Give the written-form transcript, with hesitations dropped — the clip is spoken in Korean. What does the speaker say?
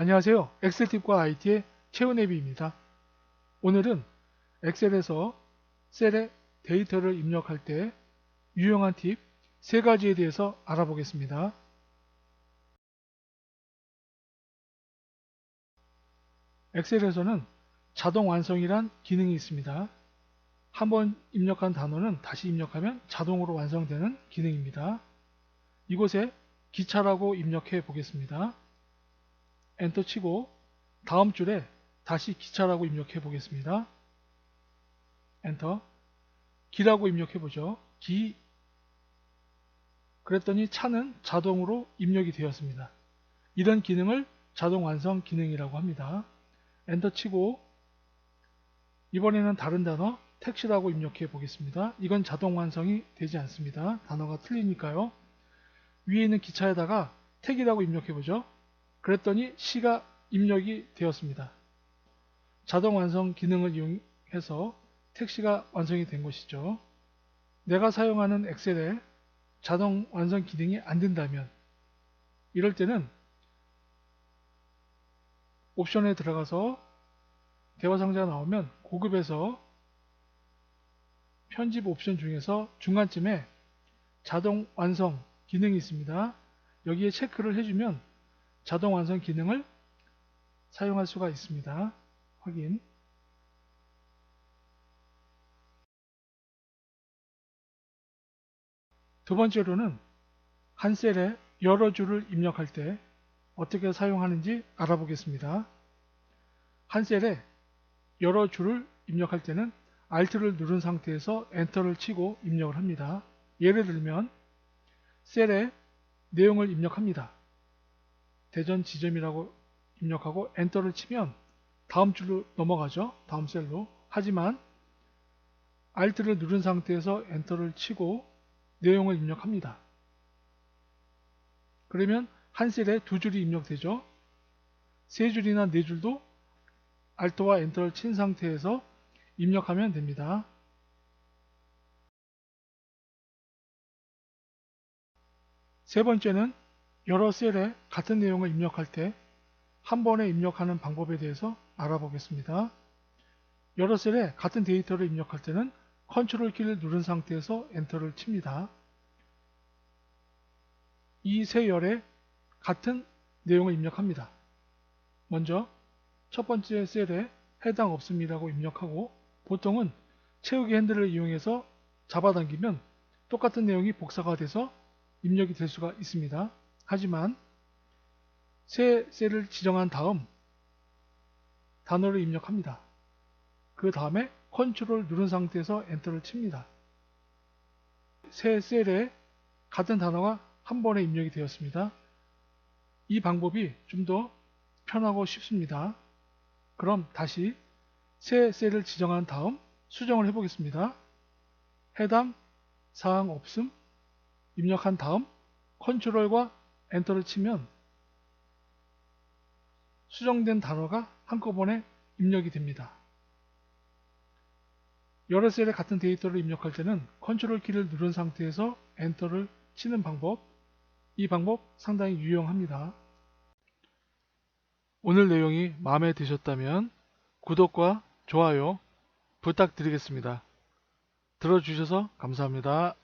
안녕하세요. 엑셀팁과 IT의 최은혜비입니다. 오늘은 엑셀에서 셀에 데이터를 입력할 때 유용한 팁 3가지에 대해서 알아보겠습니다. 엑셀에서는 자동 완성이란 기능이 있습니다. 한번 입력한 단어는 다시 입력하면 자동으로 완성되는 기능입니다. 이곳에 기차라고 입력해 보겠습니다. 엔터 치고 다음 줄에 다시 기차라고 입력해 보겠습니다. 엔터. 기라고 입력해 보죠. 기. 그랬더니 차는 자동으로 입력이 되었습니다. 이런 기능을 자동 완성 기능이라고 합니다. 엔터 치고 이번에는 다른 단어 택시라고 입력해 보겠습니다. 이건 자동 완성이 되지 않습니다. 단어가 틀리니까요. 위에 있는 기차에다가 택이라고 입력해 보죠. 그랬더니 시가 입력이 되었습니다. 자동 완성 기능을 이용해서 택시가 완성이 된 것이죠. 내가 사용하는 엑셀에 자동 완성 기능이 안 된다면 이럴 때는 옵션에 들어가서 대화 상자가 나오면 고급에서 편집 옵션 중에서 중간쯤에 자동 완성 기능이 있습니다. 여기에 체크를 해주면 자동 완성 기능을 사용할 수가 있습니다. 확인. 두 번째로는 한 셀에 여러 줄을 입력할 때 어떻게 사용하는지 알아보겠습니다. 한 셀에 여러 줄을 입력할 때는 Alt를 누른 상태에서 엔터를 치고 입력을 합니다. 예를 들면 셀에 내용을 입력합니다. 대전 지점이라고 입력하고 엔터를 치면 다음 줄로 넘어가죠. 다음 셀로. 하지만 Alt를 누른 상태에서 엔터를 치고 내용을 입력합니다. 그러면 한 셀에 두 줄이 입력되죠. 세 줄이나 네 줄도 Alt와 엔터를 친 상태에서 입력하면 됩니다. 세 번째는 여러 셀에 같은 내용을 입력할 때 한 번에 입력하는 방법에 대해서 알아보겠습니다. 여러 셀에 같은 데이터를 입력할 때는 컨트롤 키를 누른 상태에서 엔터를 칩니다. 이 세 열에 같은 내용을 입력합니다. 먼저 첫 번째 셀에 해당 없음이라고 입력하고 보통은 채우기 핸들을 이용해서 잡아당기면 똑같은 내용이 복사가 돼서 입력이 될 수가 있습니다. 하지만 새 셀을 지정한 다음 단어를 입력합니다. 그 다음에 컨트롤 누른 상태에서 엔터를 칩니다. 새 셀에 같은 단어가 한 번에 입력이 되었습니다. 이 방법이 좀 더 편하고 쉽습니다. 그럼 다시 새 셀을 지정한 다음 수정을 해보겠습니다. 해당 사항 없음 입력한 다음 컨트롤과 엔터를 치면 수정된 단어가 한꺼번에 입력이 됩니다. 여러 셀에 같은 데이터를 입력할 때는 컨트롤 키를 누른 상태에서 엔터를 치는 방법, 이 방법 상당히 유용합니다. 오늘 내용이 마음에 드셨다면 구독과 좋아요 부탁드리겠습니다. 들어주셔서 감사합니다.